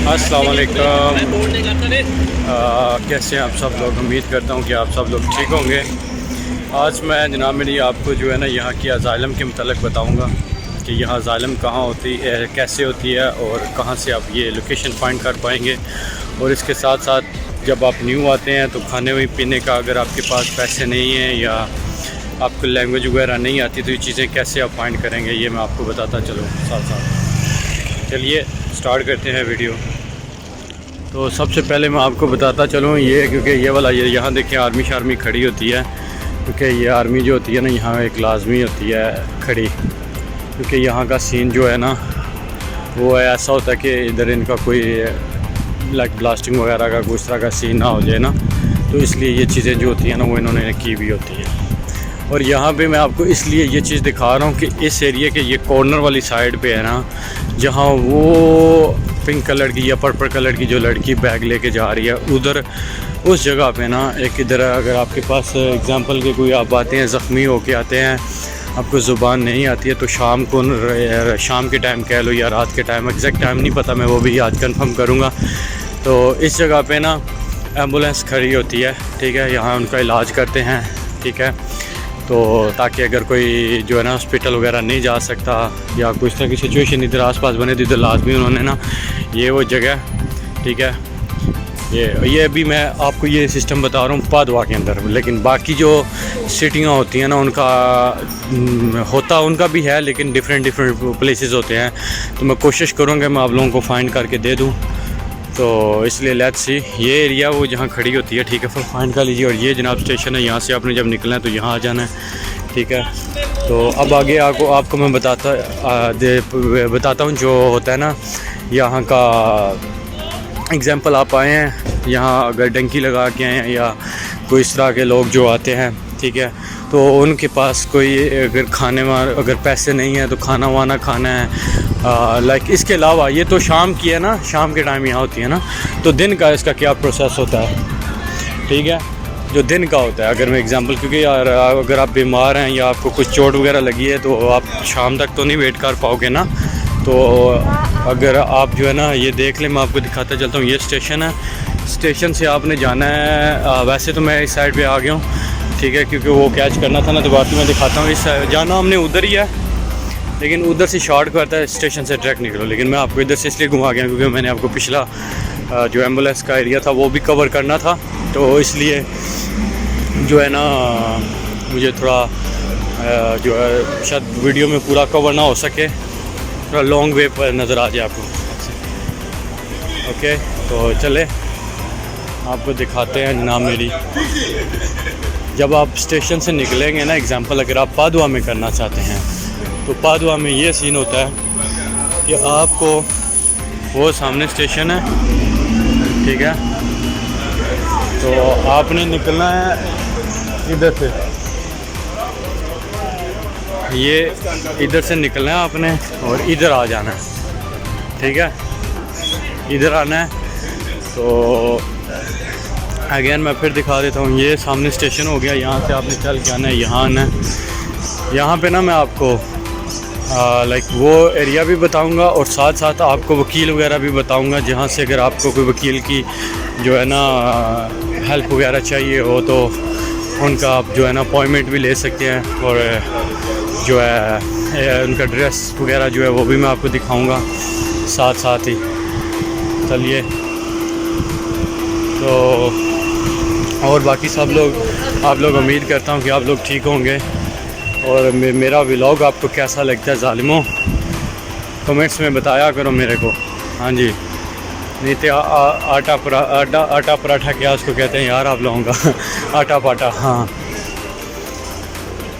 अस्सलाम वालेकुम। कैसे हैं आप सब लोग? उम्मीद करता हूँ कि आप सब लोग ठीक होंगे। आज मैं जनाब मेरी आपको जो है ना यहाँ की अज़ाइलम के मतलब बताऊँगा कि यहाँ अज़ाइलम कहाँ होती है, कैसे होती है और कहाँ से आप ये लोकेशन फाइंड कर पाएंगे। और इसके साथ साथ जब आप न्यू आते हैं तो खाने पीने का अगर आपके पास पैसे नहीं हैं या आपको लैंग्वेज वगैरह नहीं आती तो ये चीज़ें कैसे आप फाइंड करेंगे, ये मैं आपको बताता चलूँ साथ साथ। चलिए स्टार्ट करते हैं वीडियो। तो सबसे पहले मैं आपको बताता चलूँ ये, क्योंकि ये वाला ये यहाँ देखिए आर्मी शार्मी खड़ी होती है, क्योंकि ये आर्मी जो होती है ना यहाँ एक लाजमी होती है खड़ी, क्योंकि यहाँ का सीन जो है ना वो ऐसा होता है कि इधर इनका कोई लाइक ब्लास्टिंग वगैरह का कुछ तरह का सीन ना हो जाए ना, तो इसलिए ये चीज़ें जो होती हैं ना वो इन्होंने की भी होती है। और यहाँ पे मैं आपको इसलिए ये चीज़ दिखा रहा हूँ कि इस एरिया के ये कॉर्नर वाली साइड पे है ना, जहाँ वो पिंक कलर की या पर्पल कलर की जो लड़की बैग लेके जा रही है, उधर उस जगह पे ना एक इधर अगर आपके पास एग्जांपल के कोई आप आते हैं ज़ख्मी होके आते हैं, आपको ज़ुबान नहीं आती है, तो शाम को शाम के टाइम कह लो या रात के टाइम, एग्जैक्ट टाइम नहीं पता, मैं वो भी आज कंफर्म करूँगा। तो इस जगह पे ना एम्बुलेंस खड़ी होती है, ठीक है, यहाँ उनका इलाज करते हैं, ठीक है। तो ताकि अगर कोई जो है ना हॉस्पिटल वगैरह नहीं जा सकता या कुछ तरह की सिचुएशन इधर आसपास बने तो इधर लाजमी उन्होंने ना ये वो जगह, ठीक है। ये अभी मैं आपको ये सिस्टम बता रहा हूँ पादवा के अंदर, लेकिन बाकी जो सिटियाँ होती हैं ना उनका होता उनका भी है, लेकिन डिफरेंट प्लेसेस होते हैं। तो मैं कोशिश करूँगा मैं आप लोगों को फाइंड करके दे दूँ, तो इसलिए लेट्स सी ये एरिया वो जहाँ खड़ी होती है, ठीक है, फिर फाइंड कर लीजिए। और ये जनाब स्टेशन है, यहाँ से आपने जब निकलना है तो यहाँ आ जाना है, ठीक है। तो अब आगे आपको मैं बताता हूँ जो होता है ना यहाँ का एग्जांपल। आप आए हैं यहाँ अगर डंकी लगा के आए हैं या कोई इस तरह के लोग जो आते हैं, ठीक है, तो उनके पास कोई अगर अगर पैसे नहीं है तो खाना वाना खाना है लाइक इसके अलावा ये तो शाम की है ना, शाम के टाइम यहाँ होती है ना, तो दिन का इसका क्या प्रोसेस होता है, ठीक है, जो दिन का होता है। अगर मैं एग्जांपल, क्योंकि यार अगर आप बीमार हैं या आपको कुछ चोट वगैरह लगी है तो आप शाम तक तो नहीं वेट कर पाओगे ना। तो अगर आप जो है ना ये देख लें, मैं आपको दिखाता चलता हूँ, ये स्टेशन है, स्टेशन से आपने जाना है। वैसे तो मैं इस साइड पे आ गया हूँ, ठीक है, क्योंकि वो कैच करना था ना, तो बाकी मैं दिखाता हूँ। इस जाना हमने उधर ही है, लेकिन उधर से शॉर्ट करता है स्टेशन से ट्रैक निकलो, लेकिन मैं आपको इधर से इसलिए घुमा गया क्योंकि मैंने आपको पिछला जो एम्बुलेंस का एरिया था वो भी कवर करना था, तो इसलिए जो है ना मुझे थोड़ा जो है शायद वीडियो में पूरा कवर ना हो सके, थोड़ा लॉन्ग वे पर नज़र आ जाए आपको। ओके, तो चले आपको दिखाते हैं जनाब मेरी। जब आप स्टेशन से निकलेंगे ना, एग्जांपल अगर आप पादवा में करना चाहते हैं तो पादवा में ये सीन होता है कि आपको वो सामने स्टेशन है, ठीक है, तो आपने निकलना है इधर से, ये इधर से निकलना है आपने और इधर आ जाना है, ठीक है, इधर आना है। तो अगेन मैं फिर दिखा देता हूँ, ये सामने स्टेशन हो गया, यहाँ से आपने चल के आना है, यहाँ आना है। यहाँ पे ना मैं आपको लाइक वो एरिया भी बताऊंगा और साथ साथ आपको वकील वगैरह भी बताऊंगा, जहाँ से अगर आपको कोई वकील की जो है ना हेल्प वगैरह चाहिए हो तो उनका आप जो है ना अपॉइंटमेंट भी ले सकते हैं, और जो है उनका ड्रेस वगैरह जो है वो भी मैं आपको दिखाऊंगा साथ साथ ही। चलिए, तो और बाकी सब लोग आप लोग उम्मीद करता हूँ कि आप लोग ठीक होंगे। और मेरा व्लॉग आपको कैसा लगता है ज़ालिमों, कमेंट्स में बताया करो मेरे को। हाँ जी, नहीं तो आटा पराठा क्या उसको कहते हैं यार आप लोगों का आटा पाटा। हाँ,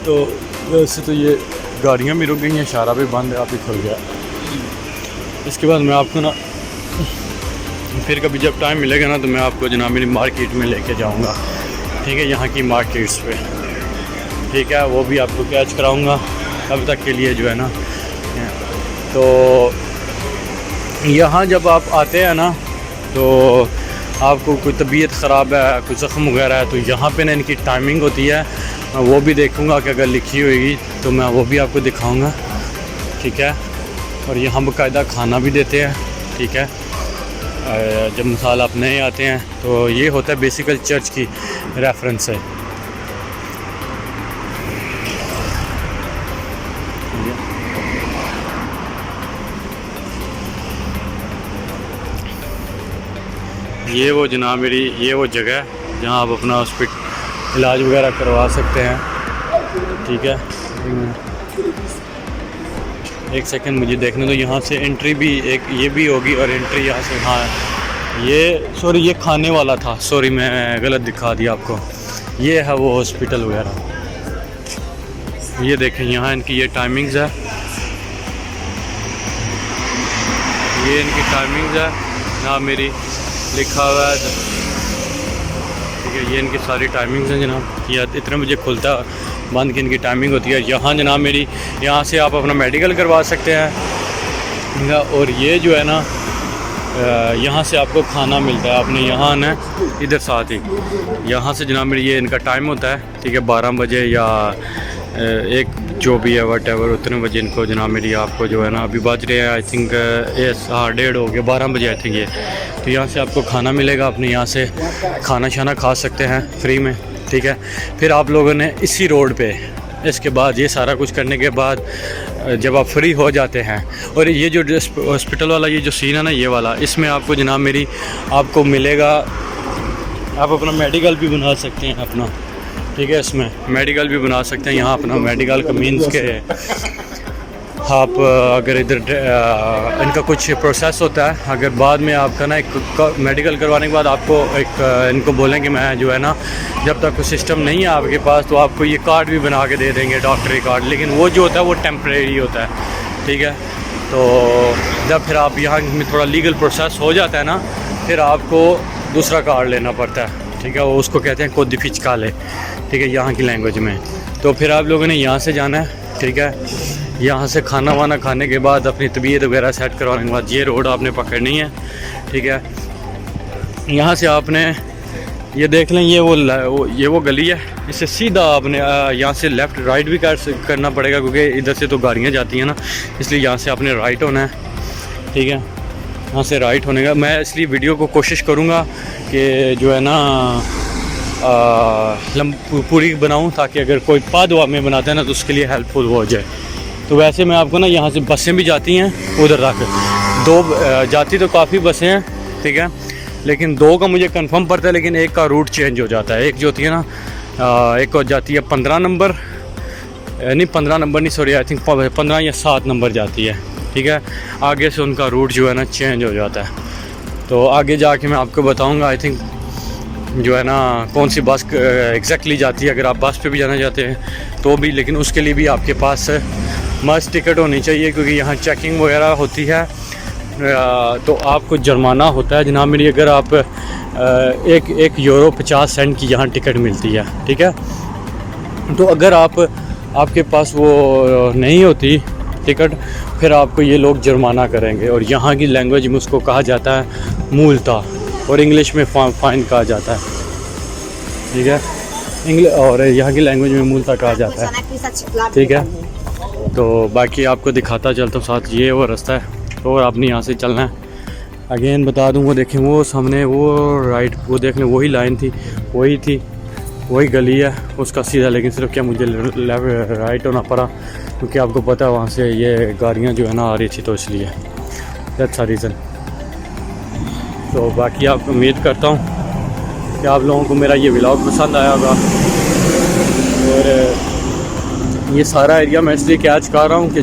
तो वैसे तो ये गाड़ियाँ भी रुक गई हैं, इशारा भी बंद है, आप ही खुल गया। इसके बाद मैं आपको ना फिर कभी जब टाइम मिलेगा ना तो मैं आपको जनाब मेरी मार्केट में लेके जाऊँगा, ठीक है, यहाँ की मार्केट्स पे, ठीक है, वो भी आपको कैच कराऊंगा। तब तक के लिए जो है ना, तो यहाँ जब आप आते हैं ना तो आपको कोई तबीयत ख़राब है, कोई ज़ख्म वगैरह है, तो यहाँ पे ना इनकी टाइमिंग होती है, मैं वो भी देखूँगा कि अगर लिखी होगी तो मैं वो भी आपको दिखाऊँगा, ठीक है। और यहाँ बाकायदा खाना भी देते हैं, ठीक है। जब मिसाल आप नए आते हैं तो ये होता है बेसिकल चर्च की रेफरेंस है। ये वो जनाब मेरी ये वो जगह है जहाँ आप अपना हॉस्पिटल इलाज वगैरह करवा सकते हैं। ठीक है, एक सेकंड मुझे देखने दो। यहाँ से एंट्री भी एक ये भी होगी और एंट्री यहाँ से, हाँ ये सॉरी ये खाने वाला था, सॉरी मैं गलत दिखा दिया आपको। ये है वो हॉस्पिटल वगैरह। ये देखें यहाँ इनकी ये टाइमिंग्स है, ये इनकी टाइमिंग्स है ना मेरी लिखा हुआ है। ठीक है, ये इनकी सारी टाइमिंग्स हैं जनाब। ये इतने बजे खुलता है, बंद की इनकी टाइमिंग होती है। यहाँ जनाब मेरी यहाँ से आप अपना मेडिकल करवा सकते हैं। और ये जो है ना यहाँ से आपको खाना मिलता है, आपने यहाँ आना है इधर साथ ही। यहाँ से जनाब मेरी ये इनका टाइम होता है, ठीक है, 12 बजे या एक जो भी है वट एवर उतने बजे इनको जनाब मेरी आपको जो है ना अभी बज रहे हैं आई थिंक 1:30 हो गया, 12 बजे आई थिंक ये। तो यहाँ से आपको खाना मिलेगा, अपने यहाँ से खाना शाना खा सकते हैं फ्री में। ठीक है, फिर आप लोगों ने इसी रोड पे इसके बाद ये सारा कुछ करने के बाद जब आप फ्री हो जाते हैं, और ये जो हॉस्पिटल वाला ये जो सीन है ना ये वाला, इसमें आपको जनाब मेरी आपको मिलेगा, आप अपना मेडिकल भी बना सकते हैं अपना। ठीक है, इसमें मेडिकल भी बना सकते हैं। यहाँ अपना मेडिकल का मीन्स के आप अगर इधर इनका कुछ प्रोसेस होता है, अगर बाद में आपका ना एक मेडिकल करवाने के बाद आपको एक इनको बोलें कि मैं जो है ना जब तक कोई सिस्टम नहीं है आपके पास तो आपको ये कार्ड भी बना के दे देंगे, डॉक्टरी कार्ड, लेकिन वो जो होता है वो टेम्परेरी होता है। ठीक है, तो जब फिर आप यहाँ में थोड़ा लीगल प्रोसेस हो जाता है ना, फिर आपको दूसरा कार्ड लेना पड़ता है। ठीक है, वो उसको कहते हैं कोदी फिचकाले, ठीक है, यहाँ की लैंग्वेज में। तो फिर आप लोगों ने यहाँ से जाना है। ठीक है, यहाँ से खाना वाना खाने के बाद अपनी तबीयत वगैरह सेट करवाने के बाद ये रोड आपने पकड़नी है। ठीक है, यहाँ से आपने ये देख लें ये वो गली है, इससे सीधा आपने यहाँ से लेफ़्ट राइट भी करना पड़ेगा क्योंकि इधर से तो गाड़ियाँ जाती हैं ना, इसलिए यहाँ से आपने राइट होना है। ठीक है, यहाँ से राइट होने का मैं इसलिए वीडियो को कोशिश करूँगा कि जो है ना पूरी बनाऊँ, ताकि अगर कोई पादवा में बनाता है ना तो उसके लिए हेल्पफुल हो जाए। तो वैसे मैं आपको ना यहाँ से बसें भी जाती हैं उधर तक, 2 जाती तो काफ़ी बसें हैं। ठीक है, लेकिन 2 का मुझे कंफर्म पड़ता है, लेकिन एक का रूट चेंज हो जाता है। एक जो होती है ना एक हो जाती है 15 नंबर, नहीं 15 नंबर नहीं सॉरी आई थिंक 15 या 7 नंबर जाती है। ठीक है, आगे से उनका रूट जो है ना चेंज हो जाता है। तो आगे जाके मैं आपको बताऊँगा आई थिंक जो है ना कौन सी बस एग्जैक्टली जाती है, अगर आप बस पे भी जाना चाहते हैं तो भी, लेकिन उसके लिए भी आपके पास मस्ट टिकट होनी चाहिए क्योंकि यहाँ चेकिंग वगैरह होती है। तो आपको जुर्माना होता है जनाब मेरी, अगर आप एक यूरो 50 सेंट की यहाँ टिकट मिलती है। ठीक है, तो अगर आपके पास वो नहीं होती टिकट, फिर आपको ये लोग जुर्माना करेंगे, और यहाँ की लैंग्वेज में उसको कहा जाता है मूलता, और इंग्लिश में फाइन कहा जाता है। ठीक है, इंग्लिश और यहाँ की लैंग्वेज में मूलता कहा जाता है। ठीक है, तो बाकी आपको दिखाता चलता हूँ साथ। ये वो रास्ता है और आपने यहाँ से चलना है। अगेन बता दूँ, वो देखें वो सामने वो राइट, वो देख लें वही लाइन थी, वही गली है उसका सीधा, लेकिन सिर्फ क्या मुझे राइट होना पड़ा क्योंकि आपको पता है वहाँ से ये गाड़ियाँ जो है ना आ रही थी, तो इसलिए दैट्स द रीज़न। तो बाकी आप उम्मीद करता हूँ कि आप लोगों को मेरा ये व्लॉग पसंद आया होगा। और ये सारा एरिया मैं इसलिए कैच कर रहा हूँ कि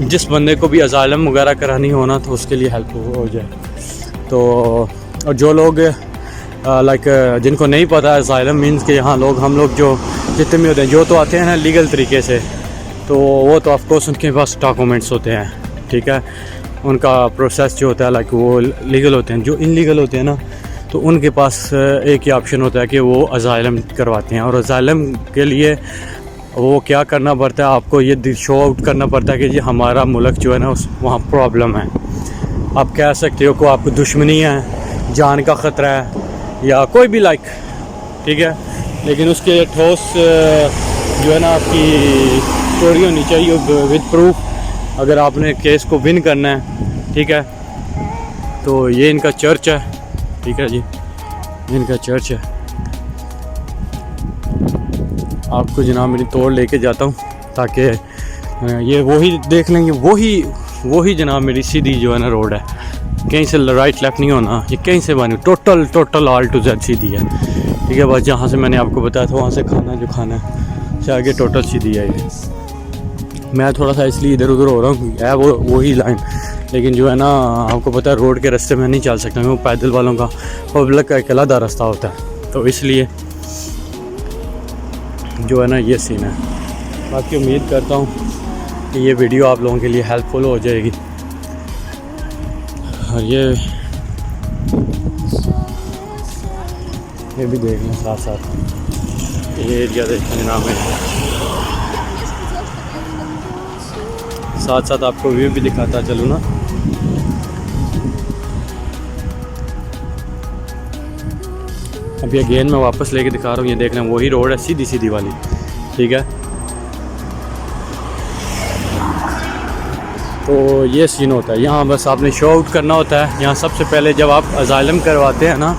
जिस बंदे को भी असाइलम वगैरह करानी होना तो उसके लिए हेल्प हो जाए। तो और जो लोग लाइक जिनको नहीं पता असाइलम मीन्स के यहाँ हम लोग जो जितने भी होते हैं जो तो आते हैं ना लीगल तरीके से, तो वो तो ऑफकोर्स उनके पास डॉक्यूमेंट्स होते हैं। ठीक है, उनका प्रोसेस जो होता है लाइक वो लीगल होते हैं। जो इनलीगल होते हैं ना तो उनके पास एक ही ऑप्शन होता है कि वो असाइलम करवाते हैं, और असाइलम के लिए वो क्या करना पड़ता है, आपको ये शो आउट करना पड़ता है कि ये हमारा मुल्क जो है ना वहाँ प्रॉब्लम है। आप कह सकते हो कि आपको दुश्मनी है, जान का ख़तरा है या कोई भी लाइक। ठीक है, लेकिन उसके ठोस जो है ना आपकी स्टोरी होनी चाहिए विद प्रूफ, अगर आपने केस को विन करना है। ठीक है, तो ये इनका चर्च है, ठीक है जी, ये इनका चर्च है। आपको जनाब मेरी तोड़ लेके जाता हूँ ताकि ये वही देख लेंगे, वही जनाब मेरी सीधी जो है ना रोड है, कहीं से राइट लेफ़्ट नहीं होना, ये कहीं से बनी टोटल ऑल टू जेड सीधी है, ठीक है। बस जहाँ से मैंने आपको बताया था वहाँ से खाना जो खाना है से आगे टोटल सीधी है ये। मैं थोड़ा सा इसलिए इधर उधर हो रहा हूँ, है वही लाइन, लेकिन जो है ना आपको पता है रोड के रास्ते में नहीं चल सकता, वो पैदल वालों का, पब्लिक का एक अलग रास्ता होता है, तो इसलिए जो है ना ये सीन है। बाकी उम्मीद करता हूँ कि ये वीडियो आप लोगों के लिए हेल्पफुल हो जाएगी। और ये भी देख लें साथ साथ, ये एरिया देखें जनाब है, साथ साथ आपको व्यू भी दिखाता चलूँ ना। अभी अगेन मैं वापस लेके दिखा रहा हूँ, ये देख लें वही रोड है सीधी वाली, ठीक है। तो ये सीन होता है यहाँ, बस आपने शो आउट करना होता है। यहाँ सबसे पहले जब आप अजाइलम करवाते हैं ना,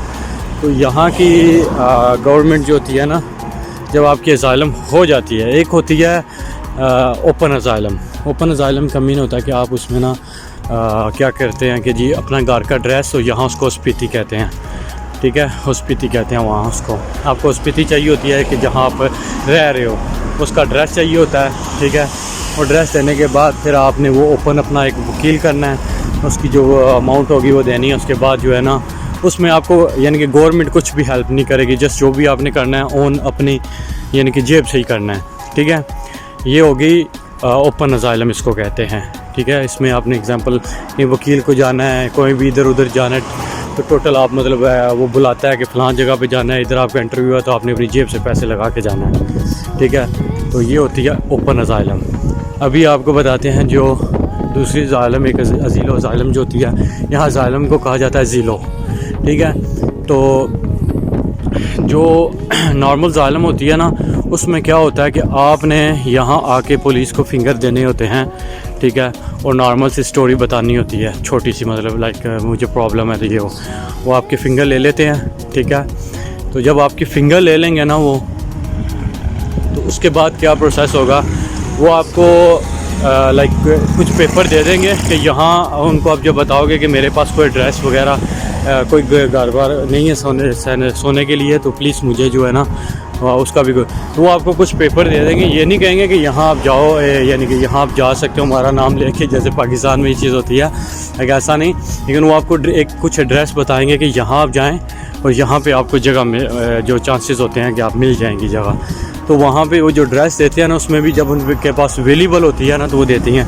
तो यहाँ की गवर्नमेंट जो होती है ना, जब आपकी अजाइलम हो जाती है, एक होती है ओपन अजाइलम। ओपन अजाइलम का मीन होता है कि आप उसमें ना क्या करते हैं कि जी अपना घर का ड्रेस, तो यहाँ उसको स्पीति कहते हैं, ठीक है, हॉस्पिटी कहते हैं वहाँ उसको। आपको हॉस्पिटी चाहिए होती है कि जहाँ आप रह रहे हो, उसका ड्रेस चाहिए होता है, ठीक है। और ड्रेस देने के बाद फिर आपने वो ओपन अपना एक वकील करना है, उसकी जो अमाउंट होगी वो देनी है। उसके बाद जो है ना उसमें आपको यानी कि गवर्नमेंट कुछ भी हेल्प नहीं करेगी, जस्ट जो भी आपने करना है ओन अपनी यानी कि जेब से ही करना है, ठीक है। ये होगी ओपन अजाइलम इसको कहते हैं, ठीक है। इसमें आपने एग्जांपल कहीं वकील को जाना है, कोई भी इधर उधर जाना है, तो टोटल आप मतलब वो बुलाता है कि फ़लाँ जगह पे जाना है, इधर आपका इंटरव्यू है, तो आपने अपनी जेब से पैसे लगा के जाना है, ठीक है। तो ये होती है ओपन अजाइलम। अभी आपको बताते हैं जो दूसरी अजाइलम, एक अजीलो अजाइलम जो होती है, यहाँ अजाइलम को कहा जाता है ज़ीलो, ठीक है। तो जो नॉर्मल अजाइलम होती है ना, उसमें क्या होता है कि आपने यहाँ आके पुलिस को फिंगर देने होते हैं, ठीक है, और नॉर्मल सी स्टोरी बतानी होती है, छोटी सी, मतलब लाइक मुझे प्रॉब्लम है तो ये वो आपके फिंगर ले लेते हैं, ठीक है। तो जब आपकी फिंगर ले लेंगे ना वो, तो उसके बाद क्या प्रोसेस होगा, वो आपको लाइक कुछ पेपर दे देंगे कि यहाँ उनको आप जब बताओगे कि मेरे पास कोई ड्रेस वगैरह कोई घर बार नहीं है सोने के लिए, तो प्लीज़ मुझे जो है ना उसका भी तो वो आपको कुछ पेपर दे देंगे। ये नहीं कहेंगे कि यहाँ आप जाओ, यानी कि यहाँ आप जा सकते हो हमारा नाम लेके, जैसे पाकिस्तान में ये चीज़ होती है, ऐसा नहीं। लेकिन वो आपको एक कुछ एड्रेस बताएंगे कि यहाँ आप जाएं और यहाँ पे आपको जगह में जो चांसेस होते हैं कि आप मिल जाएंगी जगह, तो वहाँ पे वो जो ड्रेस देते हैं ना, उसमें भी जब उनके पास अवेलेबल होती है ना, तो वो देती हैं,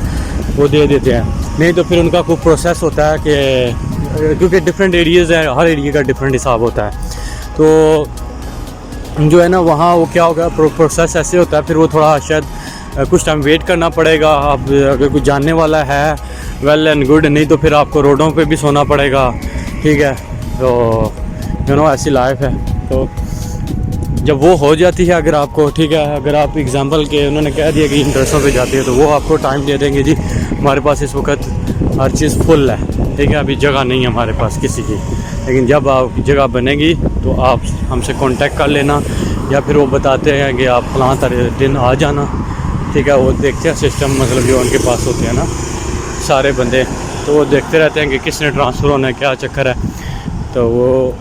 वो दे देते हैं। नहीं तो फिर उनका कोई प्रोसेस होता है कि क्योंकि डिफरेंट एरियाज़ हैं, हर एरिया का डिफरेंट हिसाब होता है, तो जो है ना वहाँ वो क्या होगा, प्रोसेस ऐसे होता है, फिर वो थोड़ा शायद कुछ टाइम वेट करना पड़ेगा। आप अगर कुछ जानने वाला है वेल एंड गुड, नहीं तो फिर आपको रोडों पे भी सोना पड़ेगा, ठीक है। तो यू नो ऐसी लाइफ है। तो जब वो हो जाती है अगर आपको, ठीक है, अगर आप एग्जांपल के उन्होंने कह दिया कि इन ड्रेसों पे जाती है, तो वो आपको टाइम दे देंगे, जी हमारे पास इस वक्त हर चीज़ फुल है, ठीक है, अभी जगह नहीं है हमारे पास किसी की। लेकिन जब आपकी जगह बनेगी तो आप हमसे कांटेक्ट कर लेना, या फिर वो बताते हैं कि आप फलां दिन आ जाना, ठीक है। वो देखते हैं सिस्टम, मतलब जो उनके पास होते हैं ना सारे बंदे, तो वो देखते रहते हैं कि किसने ट्रांसफ़र होना है, क्या चक्कर है, तो वो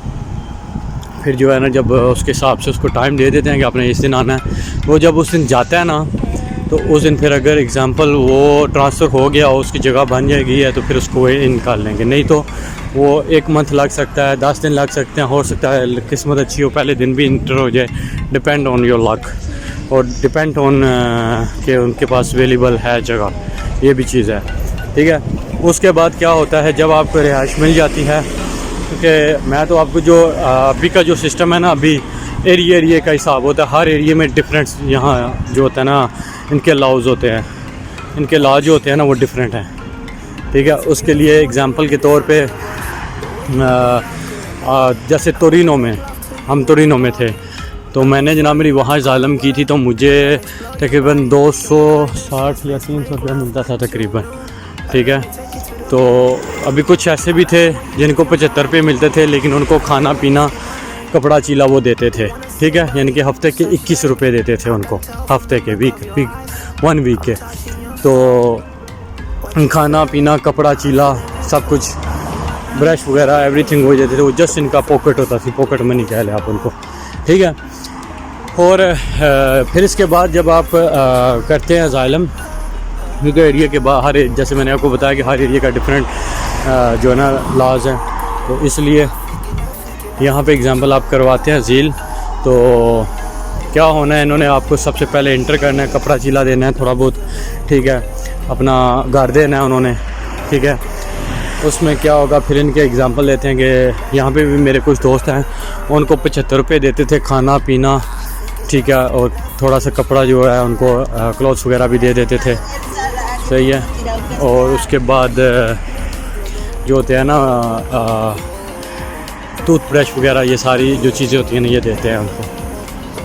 फिर जो है ना जब उसके हिसाब से उसको टाइम दे देते हैं कि आपने इस दिन आना है। वो जब उस दिन जाता है ना, तो उस दिन फिर अगर एग्जांपल वो ट्रांसफ़र हो गया, उसकी जगह बन जाएगी है, तो फिर उसको वो निकाल लेंगे। नहीं तो वो 1 मंथ लग सकता है, 10 दिन लग सकते हैं, हो सकता है किस्मत अच्छी हो पहले दिन भी इंटर हो जाए, डिपेंड ऑन योर लक, और डिपेंड ऑन कि उनके पास अवेलेबल है जगह, ये भी चीज़ है, ठीक है। उसके बाद क्या होता है, जब आपको रिहाइश मिल जाती है, क्योंकि मैं तो आपको जो अभी का जो सिस्टम है ना, अभी एरिया का हिसाब होता है, हर एरिया में डिफरेंट यहाँ जो होता है ना, इनके लॉज होते हैं, इनके लॉ जो होते हैं ना वो डिफरेंट हैं, ठीक है। उसके लिए एग्जांपल के तौर पे जैसे तोरिनो में, हम तोरिनो में थे, तो मैंने जनाब मेरी वहाँ ज़ालम की थी, तो मुझे तकरीबन 260 या 300 रुपया मिलता था तकरीबन, ठीक है। तो अभी कुछ ऐसे भी थे जिनको 75 रुपये मिलते थे, लेकिन उनको खाना पीना कपड़ा चीला वो देते थे, ठीक है, यानी कि हफ्ते के 21 रुपये देते थे उनको, हफ्ते के वीक 1 वीक के। तो खाना पीना कपड़ा चीला सब कुछ, ब्रश वगैरह एवरीथिंग हो जाते थे, वो जस्ट इनका पॉकेट होता थी, पॉकेट मनी कह लें आप उनको, ठीक है। और फिर इसके बाद जब आप करते हैं असाइलम, क्योंकि एरिया के बाहर, जैसे मैंने आपको बताया कि हर एरिया का डिफरेंट जो है ना लॉज है, तो इसलिए यहाँ पे एग्ज़ाम्पल आप करवाते हैं झील, तो क्या होना है, इन्होंने आपको सबसे पहले इंटर करना है, कपड़ा चीला देना है थोड़ा बहुत, ठीक है, अपना घर देना है उन्होंने, ठीक है। उसमें क्या होगा, फिर इनके एग्ज़ाम्पल लेते हैं कि यहाँ पे भी मेरे कुछ दोस्त हैं, उनको 75 रुपये देते थे खाना पीना, ठीक है, और थोड़ा सा कपड़ा जो है उनको क्लॉथ्स वगैरह भी दे देते थे, सही है। और उसके बाद जो होते हैं ना टूथब्रश वगैरह, ये सारी जो चीज़ें होती हैं ना, ये देते हैं उनको।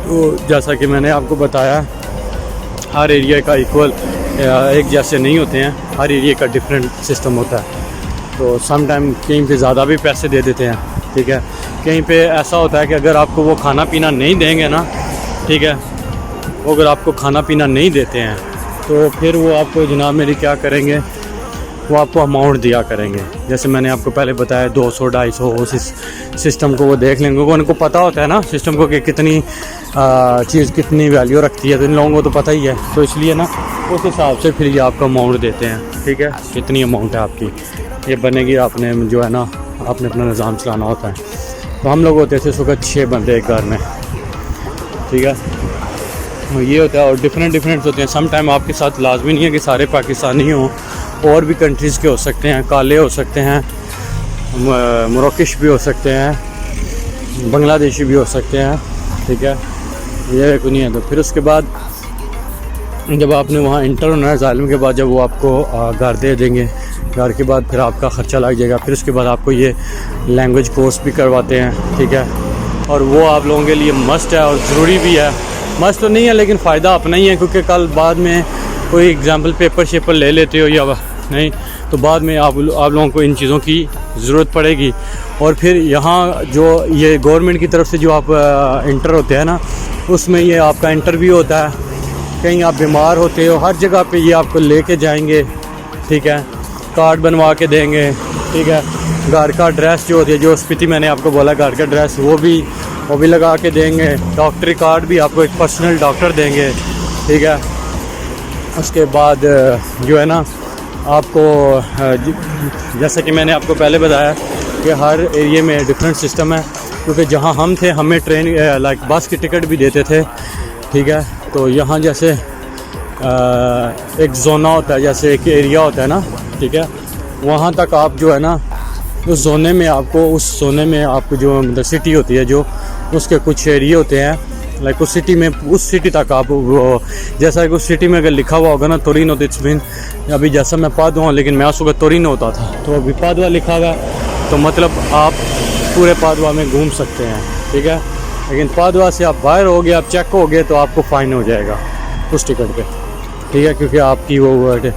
तो जैसा कि मैंने आपको बताया, हर एरिया का इक्वल एक जैसे नहीं होते हैं, हर एरिया का डिफरेंट सिस्टम होता है। तो सम टाइम कहीं पे ज़्यादा भी पैसे दे देते हैं, ठीक है, कहीं पे ऐसा होता है कि अगर आपको वो खाना पीना नहीं देंगे ना, ठीक है, वो अगर आपको खाना पीना नहीं देते हैं तो फिर वो आपको जनाब मेरी क्या करेंगे, वो आपको अमाउंट दिया करेंगे। जैसे मैंने आपको पहले बताया 200-250 उस सिस्टम को वो देख लेंगे, वो उनको पता होता है ना सिस्टम को कि कितनी चीज़ कितनी वैल्यू रखती है, तो इन लोगों को तो पता ही है, तो इसलिए ना उस हिसाब से फिर ये आपको अमाउंट देते हैं, ठीक है, कितनी अमाउंट है आपकी ये बनेगी, आपने जो है ना आपने अपना निज़ाम चलाना होता है। तो हम लोग होते थे सुबह 6 बंदे एक घर में, ठीक है, ये होता है। और डिफरेंट होते हैं, सम टाइम आपके साथ लाजमी नहीं है कि सारे पाकिस्तानी हों, और भी कंट्रीज़ के हो सकते हैं, काले हो सकते हैं, मोरक्किश भी हो सकते हैं, बांग्लादेशी भी हो सकते हैं, ठीक है, ये कोई नहीं है। तो फिर उसके बाद जब आपने वहाँ इंटर होना है असाइलम के बाद, जब वो आपको घर दे देंगे, घर के बाद फिर आपका ख़र्चा लग जाएगा। फिर उसके बाद आपको ये लैंग्वेज कोर्स भी करवाते हैं, ठीक है, और वो आप लोगों के लिए मस्ट है और ज़रूरी भी है। मस्ट तो नहीं है लेकिन फ़ायदा अपना ही है, क्योंकि कल बाद में कोई एग्ज़ाम्पल पेपर शेपर ले लेते हो या नहीं, तो बाद में आप लोगों को इन चीज़ों की ज़रूरत पड़ेगी। और फिर यहाँ जो ये गवर्नमेंट की तरफ से जो आप इंटर होते हैं ना, उसमें ये आपका इंटरव्यू होता है, कहीं आप बीमार होते हो, हर जगह पे ये आपको लेके जाएंगे, ठीक है, कार्ड बनवा के देंगे, ठीक है, घर का ड्रेस जो होती है, जो स्पीति मैंने आपको बोला घर का ड्रेस, वो भी लगा के देंगे, डॉक्टरी कार्ड भी आपको एक पर्सनल डॉक्टर देंगे, ठीक है। उसके बाद जो है ना आपको जैसा कि मैंने आपको पहले बताया कि हर एरिया में डिफरेंट सिस्टम है, क्योंकि जहाँ हम थे हमें ट्रेन लाइक बस की टिकट भी देते थे, ठीक है। तो यहाँ जैसे एक जोना होता है, जैसे एक एरिया होता है ना, ठीक है, वहाँ तक आप जो है ना उस जोने में आपको जो मतलब सिटी होती है, जो उसके कुछ एरिया होते हैं, लाइक उस सिटी तक आप वो, जैसा कि उस सिटी में अगर लिखा हुआ होगा ना तोरिनो, तो इट्स मीन अभी जैसा मैं पादुआ हूँ, लेकिन मैं उस वक्त तोरिनो होता था, तो अभी पादुआ लिखा हुआ है, तो मतलब आप पूरे पादुआ में घूम सकते हैं, ठीक है। लेकिन पादुआ से आप बाहर हो गए, आप चेक हो गए, तो आपको फ़ाइन हो जाएगा उस टिकट पे, ठीक है, क्योंकि आपकी वो जो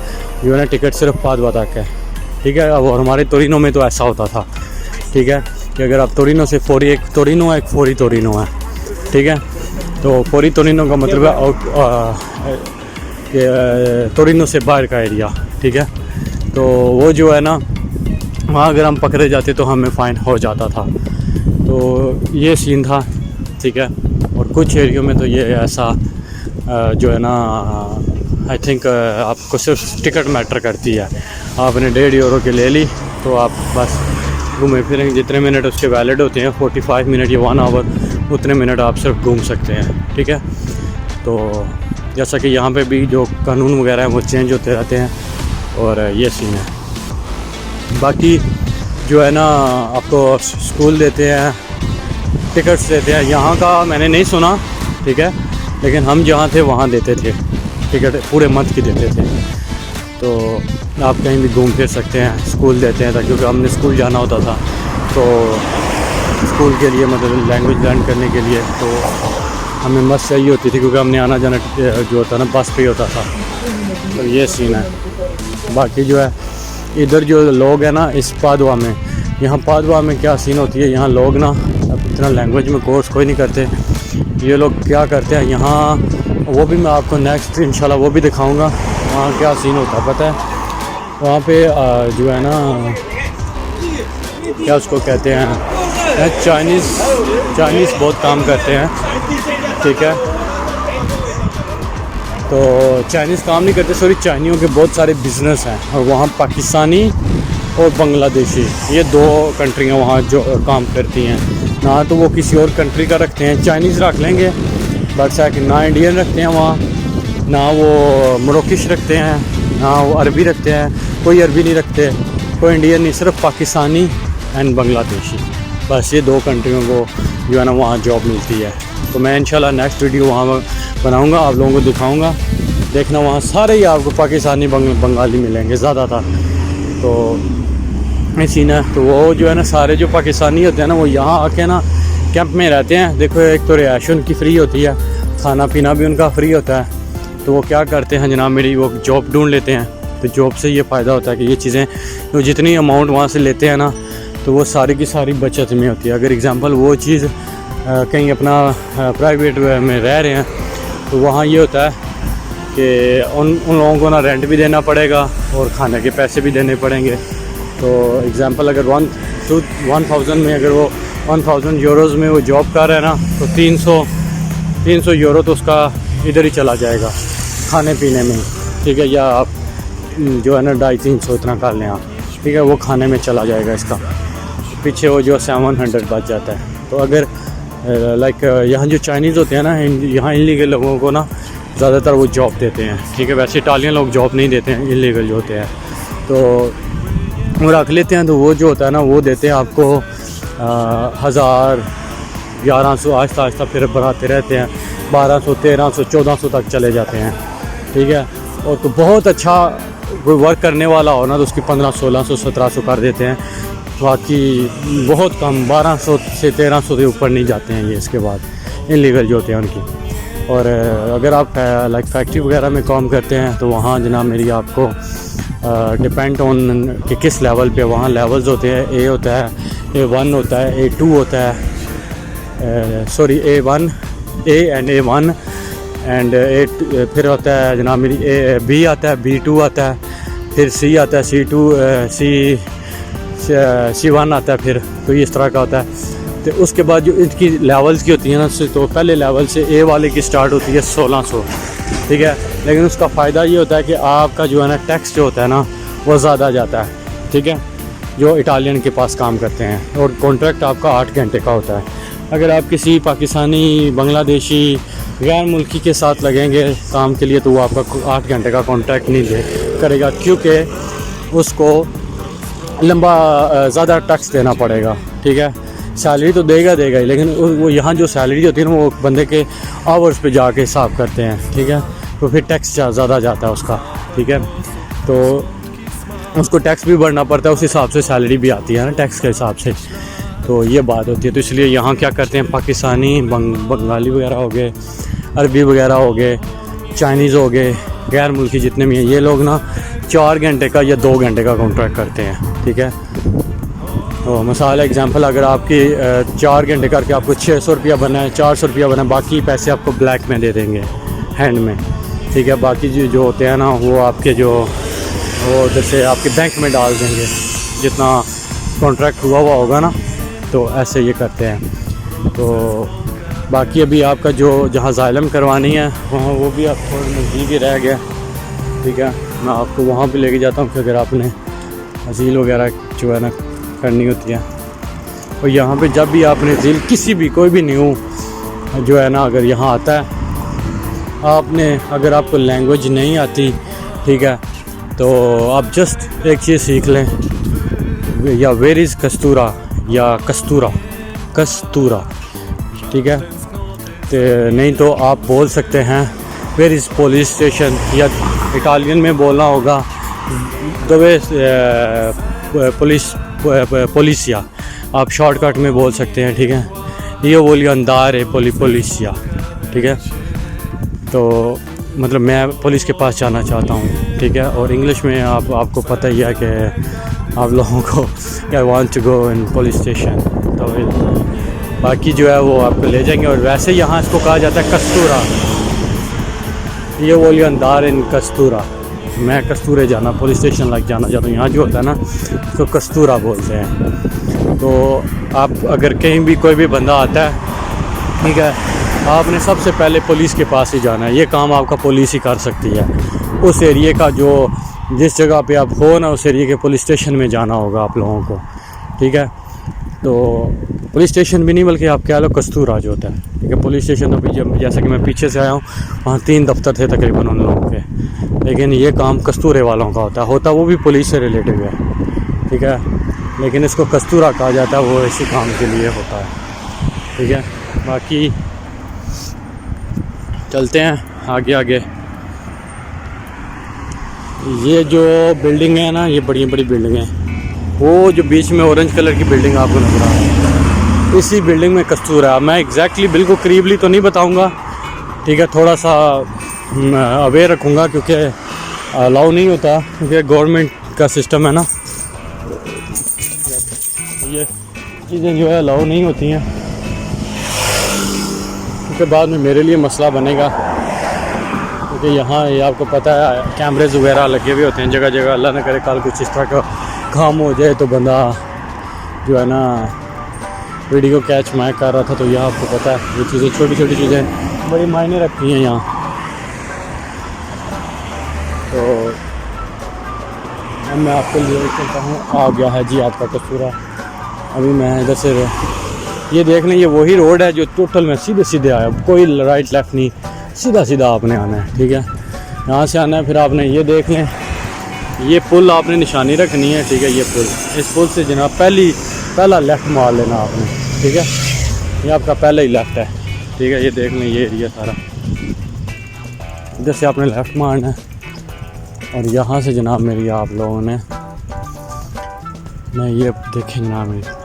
है ना टिकट सिर्फ पादुआ तक है, ठीक है। और हमारे तोरिनो में तो ऐसा होता था, ठीक है, कि अगर आप तोरिनो से फोरी, एक तोरिनो है, एक फोरी तोरिनो है, ठीक है। तो फोरी तोरिनो का मतलब है तोरिनो से बाहर का एरिया, ठीक है। तो वो जो है ना वहाँ अगर हम पकड़े जाते तो हमें फ़ाइन हो जाता था, तो ये सीन था, ठीक है। और कुछ एरियो में तो ये ऐसा जो है ना आई थिंक आपको सिर्फ टिकट मैटर करती है, आपने 1.5 यूरो की ले ली तो आप बस घूमे फिरेंगे, जितने मिनट उसके वैलिड होते हैं 45 मिनट या 1 आवर, उतने मिनट आप सिर्फ घूम सकते हैं, ठीक है। तो जैसा कि यहाँ पे भी जो कानून वगैरह हैं वो चेंज होते रहते हैं, और ये सीन है। बाकी जो है ना आपको स्कूल देते हैं, टिकट्स देते हैं, यहाँ का मैंने नहीं सुना, ठीक है, लेकिन हम जहाँ थे वहाँ देते थे टिकट, पूरे मंथ की देते थे। तो आप कहीं भी घूम फिर सकते हैं, स्कूल देते हैं, क्योंकि हमने स्कूल जाना होता था, तो स्कूल के लिए मतलब लैंग्वेज लर्न करने के लिए तो हमें मस्त चाहिए होती थी, क्योंकि हमने आना जाना जो होता ना बस पे होता था। तो ये सीन है। बाकी जो है इधर जो लोग हैं ना इस पादवा में, यहाँ पादवा में क्या सीन होती है, यहाँ लोग ना अब इतना लैंग्वेज में कोर्स कोई नहीं करते। ये लोग क्या करते हैं यहाँ, वो भी मैं आपको नेक्स्ट इंशाल्लाह वो भी दिखाऊंगा वहाँ क्या सीन होता है। पता है वहाँ पे जो है ना क्या उसको कहते हैं, चाइनीज़ बहुत काम करते हैं, ठीक है। तो चाइनीज़ काम नहीं करते, सॉरी, चाइनियों के बहुत सारे बिज़नेस हैं और वहाँ पाकिस्तानी और बांग्लादेशी ये 2 कंट्रियाँ वहाँ जो काम करती हैं। ना तो वो किसी और कंट्री का रखते हैं, चाइनीज़ रख लेंगे बट ना इंडियन रखते हैं वहाँ, ना वो मोरक्किश रखते हैं, ना वो अरबी रखते हैं, कोई अरबी नहीं रखते, कोई इंडियन नहीं, सिर्फ पाकिस्तानी एंड बांग्लादेशी, बस ये 2 कंट्रियों को जो है ना वहाँ जॉब मिलती है। तो मैं इंशाल्लाह नेक्स्ट वीडियो वहाँ बनाऊँगा, आप लोगों को दिखाऊँगा, देखना वहाँ सारे ही आपको पाकिस्तानी बंगाली मिलेंगे ज़्यादातर। तो सीन है, तो वो जो है ना सारे जो पाकिस्तानी होते हैं ना वो यहाँ आके ना कैंप में रहते हैं। देखो एक तो रिहाइश उनकी फ्री होती है, खाना पीना भी उनका फ्री होता है। तो वो क्या करते हैं जनाब मेरी, वो जॉब ढूंढ लेते हैं। तो जॉब से ये फ़ायदा होता है कि ये चीज़ें तो जितनी अमाउंट वहाँ से लेते हैं ना तो वो सारी की सारी बचत में होती है। अगर एग्ज़ाम्पल वो चीज़ कहीं अपना प्राइवेट में रह रहे हैं तो वहाँ ये होता है कि उन लोगों को ना रेंट भी देना पड़ेगा और खाने के पैसे भी देने पड़ेंगे। तो एग्ज़ाम्पल अगर 1000 में अगर वो 1000 यूरोज़ में वो जॉब कर रहे हैं ना तो 300 यूरो तो उसका इधर ही चला जाएगा खाने पीने में, ठीक है। या आप जो है ना 250-300 इतना कर लें आप, ठीक है, वो खाने में चला जाएगा इसका, पीछे वो जो 700 बच जाता है। तो अगर लाइक यहाँ जो चाइनीज़ होते हैं ना, यहाँ इलीगल लोगों को ना ज़्यादातर वो जॉब देते हैं, ठीक है। वैसे इटालियन लोग जॉब नहीं देते हैं, इलीगल जो होते हैं तो वो रख लेते हैं। तो वो जो होता है ना वो देते हैं आपको 1000 1100, आहिस्ता आहिस्ता फिर बढ़ाते रहते हैं, 1200 1300 1400 तक चले जाते हैं, ठीक है। और तो बहुत अच्छा कोई वर्क करने वाला हो ना तो उसकी 1500 1600 1700 कर देते हैं। बाकी बहुत कम 1200 से 1300 से ऊपर नहीं जाते हैं ये, इसके बाद इलीगल जो होते हैं उनकी। और अगर आप लाइक फैक्ट्री वगैरह में काम करते हैं तो वहाँ जनाब मेरी आपको डिपेंड ऑन कि किस लेवल पे, वहाँ लेवल्स होते हैं, ए होता है, A1 होता है, A2 होता है, sorry A1 A and A1 and A, फिर होता है जनाब मेरी B आता है, B2 आता है, फिर C आता है, C1 आता है फिर। तो इस तरह का होता है। तो उसके बाद जो इनकी लेवल्स की होती है ना, तो पहले लेवल से A वाले की स्टार्ट होती है 1600, ठीक है। लेकिन उसका फ़ायदा ये होता है कि आपका जो है ना टैक्स जो होता है ना वो ज़्यादा जाता है, ठीक है, जो इटालियन के पास काम करते हैं। और कॉन्ट्रैक्ट आपका 8 घंटे का होता है। अगर आप किसी पाकिस्तानी बांग्लादेशी गैर मुल्की के साथ लगेंगे काम के लिए तो वो आपका 8 घंटे का कॉन्ट्रैक्ट नहीं करेगा, क्योंकि उसको लंबा ज़्यादा टैक्स देना पड़ेगा, ठीक है। सैलरी तो देगा ही, लेकिन वो यहाँ जो सैलरी होती है ना वो बंदे के आवर्स पे जाके हिसाब करते हैं, ठीक है। तो फिर टैक्स ज़्यादा जाता है उसका, ठीक है। तो उसको टैक्स भी भरना पड़ता है, उस हिसाब से सैलरी भी आती है ना टैक्स के हिसाब से। तो ये बात होती है। तो इसलिए यहाँ क्या करते हैं, पाकिस्तानी बंगाली वगैरह हो गए, अरबी वगैरह हो गए, चाइनीज़ हो गए, गैर मुल्की जितने भी हैं, ये लोग ना 4 घंटे का या 2 घंटे का कॉन्ट्रैक्ट करते हैं, ठीक है। तो मिसाल एग्जांपल अगर आपकी 4 घंटे करके आपको 600 रुपया बना है, 400 रुपया बना है, बाकी पैसे आपको ब्लैक में दे देंगे, हैंड में, ठीक है। बाकी जो होते हैं ना वो आपके जो वो जैसे आपके बैंक में डाल देंगे जितना कॉन्ट्रैक्ट हुआ होगा ना, तो ऐसे ये करते हैं। तो बाकी अभी आपका जो जहाँ ज़ाइलम करवानी है वहाँ वो भी आप थोड़ा नज़दीक ही रह गया, ठीक है। मैं आपको वहाँ पे लेके जाता हूँ कि अगर आपने अजील वगैरह जो है ना करनी होती है। और यहाँ पे जब भी आपने अजील किसी भी कोई भी न्यू जो है ना अगर यहाँ आता है, आपने अगर आपको लैंग्वेज नहीं आती, ठीक है, तो आप जस्ट एक चीज़ सीख लें, या वेयर इज़ कस्तूरा या कस्तूरा, ठीक है। तो नहीं तो आप बोल सकते हैं वेयर इज़ पुलिस स्टेशन, या इटालियन में बोलना होगा दवे पुलिसिया, आप शॉर्टकट में बोल सकते हैं, ठीक है। ये बोलिए अंदार है पुलिसिया, ठीक है। तो मतलब मैं पुलिस के पास जाना चाहता हूँ, ठीक है। और इंग्लिश में आपको पता ही है कि आप लोगों को I want to go in police station, तो बाकी जो है वो आपको ले जाएंगे। और वैसे यहाँ इसको कहा जाता है कस्तूरा, ये बोलिए अंदार इन कस्तूरा। मैं कस्तूरे जाना पुलिस स्टेशन लग जाना चाहता हूँ। यहाँ जो होता है ना इसको कस्तूरा बोलते हैं। तो आप अगर कहीं भी कोई भी बंदा आता है, ठीक है, आपने सबसे पहले पुलिस के पास ही जाना है। ये काम आपका पुलिस ही कर सकती है। उस एरिए का जो जिस जगह पे आप हो ना, उस एरिए के पुलिस स्टेशन में जाना होगा आप लोगों को, ठीक है। तो पुलिस स्टेशन भी नहीं बल्कि आप कह लो कस्तूरा जो होता है, ठीक है। पुलिस स्टेशन तो भी जैसा कि मैं पीछे से आया हूँ, वहाँ 3 दफ्तर थे तकरीबन उन लोगों के, लेकिन ये काम कस्तूरे वालों का होता वो भी पुलिस से रिलेटेड है, ठीक है। लेकिन इसको कस्तूरा कहा जाता है, वो इसी काम के लिए होता है, ठीक है। बाकी चलते हैं आगे आगे। ये जो बिल्डिंग है ना, ये बड़ी बड़ी बिल्डिंग है। वो जो बीच में ऑरेंज कलर की बिल्डिंग आपको नजर आ रही है, इसी बिल्डिंग में कस्तूरा। मैं एग्जैक्टली बिल्कुल करीबली तो नहीं बताऊंगा, ठीक है। थोड़ा सा अवेयर रखूँगा क्योंकि अलाउ नहीं होता, क्योंकि गवर्नमेंट का सिस्टम है ना, ये चीज़ें जो है अलाउ नहीं होती हैं, क्योंकि बाद में मेरे लिए मसला बनेगा। क्योंकि यहाँ ये आपको पता है कैमरेज वगैरह लगे हुए होते हैं जगह जगह। अल्लाह न करे कल कुछ इस तरह का काम हो जाए तो बंदा जो है ना वीडियो कैच मैं कर रहा था, तो यहाँ आपको पता है ये चीज़ें छोटी छोटी चीज़ें बड़ी मायने रखती हैं यहाँ। तो अब मैं आपको ले चलता हूँ, आ गया है जी आपका कस्तूरा। अभी मैं इधर से ये देख लें, ये वही रोड है जो टोटल में सीधे सीधे आया, कोई राइट लेफ़्ट नहीं, सीधा सीधा आपने आना है, ठीक है। यहाँ से आना है, फिर आपने ये देख लें, ये पुल आपने निशानी रखनी है, ठीक है। ये पुल, इस पुल से जनाब पहला लेफ़्ट मार लेना आपने, ठीक है। ये आपका पहला ही लेफ़्ट है, ठीक है। ये देख लें, ये एरिया सारा इधर से आपने लेफ़्ट मारना है। और यहाँ से जनाब मेरी आप लोगों ने मैं ये देखें जनाब, मेरी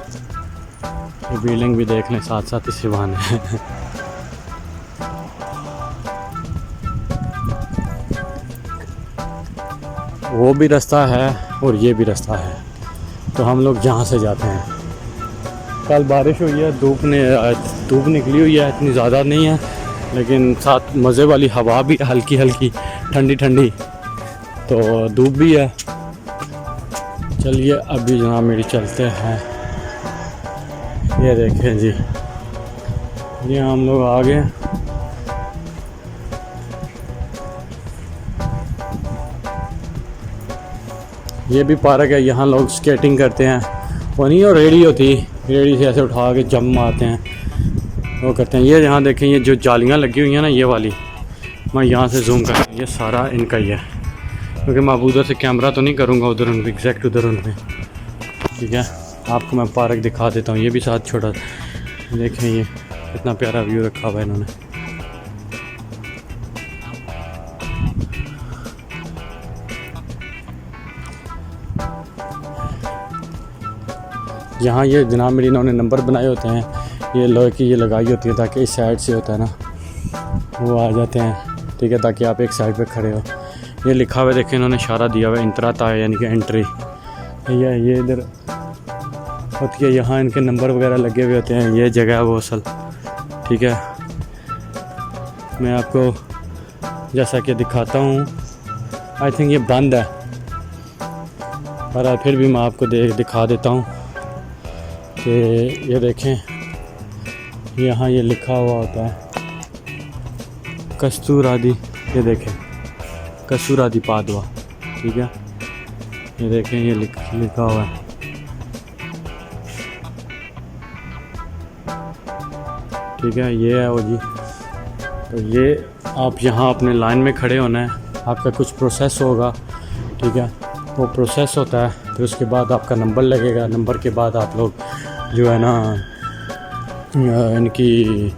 ये बिल्डिंग भी देख लें साथ साथ इसी बहाने। वो भी रास्ता है और ये भी रास्ता है, तो हम लोग जहाँ से जाते हैं। कल बारिश हुई है, धूप निकली हुई है, इतनी ज़्यादा नहीं है, लेकिन साथ मज़े वाली हवा भी हल्की हल्की ठंडी ठंडी, तो धूप भी है। चलिए अभी जनाब मेरी चलते हैं। ये देखें जी, ये हम लोग आ गए। ये भी पार्क है, यहाँ लोग स्केटिंग करते हैं। वो नहीं, और रेडी होती, रेडी से ऐसे उठा के जंप मारते हैं, वो करते हैं। ये यहाँ देखें, ये जो जालियाँ लगी हुई हैं ना, ये वाली, मैं यहाँ से जूम कर, ये सारा इनका ही है, क्योंकि मैं उधर से कैमरा तो नहीं करूँगा उधर उन एग्जैक्ट उधर उनमें, ठीक है। आपको मैं पार्क दिखा देता हूँ। ये भी साथ छोटा, देखें ये कितना प्यारा व्यू रखा हुआ है इन्होंने। यहाँ ये जनाब मेरी इन्होंने नंबर बनाए होते हैं, ये लोहे की ये लगाई होती है ताकि इस साइड से होता है ना वो आ जाते हैं, ठीक है, ताकि आप एक साइड पे खड़े हो। ये लिखा हुआ देखें इन्होंने इशारा दिया हुआ है, इंतराता है यानी कि एंट्री। ये इधर होती है, यहाँ इनके नंबर वगैरह लगे हुए होते हैं। ये जगह है वो असल, ठीक है। मैं आपको जैसा कि दिखाता हूँ, आई थिंक ये बंद है, पर फिर भी मैं आपको दिखा देता हूँ कि ये देखें, यहाँ ये लिखा हुआ होता है कस्तूरादी। ये देखें कस्तूरादी पादवा, ठीक है। ये देखें ये लिखा हुआ है, ठीक है। ये है वो जी। तो ये आप यहाँ अपने लाइन में खड़े होना है, आपका कुछ प्रोसेस होगा, ठीक है। वो प्रोसेस होता है, फिर उसके बाद आपका नंबर लगेगा। नंबर के बाद आप लोग जो है ना इनकी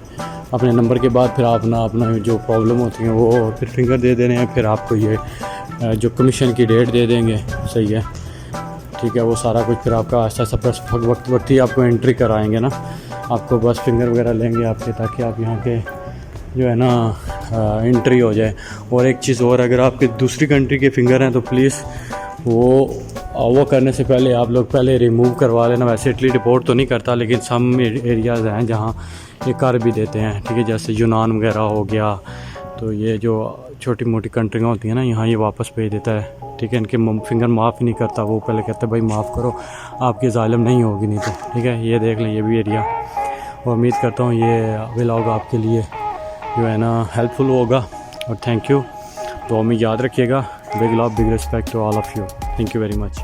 अपने नंबर के बाद फिर आप ना अपना जो प्रॉब्लम होती है वो फिर फिंगर दे देने हैं, फिर आपको ये जो कमीशन की डेट दे देंगे, सही है, ठीक है। वो सारा कुछ फिर आपका आस्ता आस्ता वक्त ही आपको एंट्री कराएंगे ना, आपको बस फिंगर वगैरह लेंगे आपके, ताकि आप यहाँ के जो है ना एंट्री हो जाए। और एक चीज़ और, अगर आपके दूसरी कंट्री के फिंगर हैं तो प्लीज़ वो करने से पहले आप लोग पहले रिमूव करवा लेना। वैसे इटली डिपोर्ट तो नहीं करता, लेकिन सम एरियाज़ हैं जहाँ ये कर भी देते हैं, ठीक है, जैसे यूनान वगैरह हो गया। तो ये जो छोटी मोटी कंट्रियाँ होती हैं ना, यहाँ ये वापस भेज देता है, ठीक है। इनके फिंगर माफ़ ही नहीं करता, वो पहले कहते हैं भाई माफ़ करो, आपकी ज़ालिम नहीं होगी नहीं तो, ठीक है। ये देख लें, ये भी एरिया। और उम्मीद करता हूँ ये व्लॉग आपके लिए जो है ना हेल्पफुल होगा। और थैंक यू, तो हमें याद रखिएगा। Big love, big respect to all of you. Thank you very much.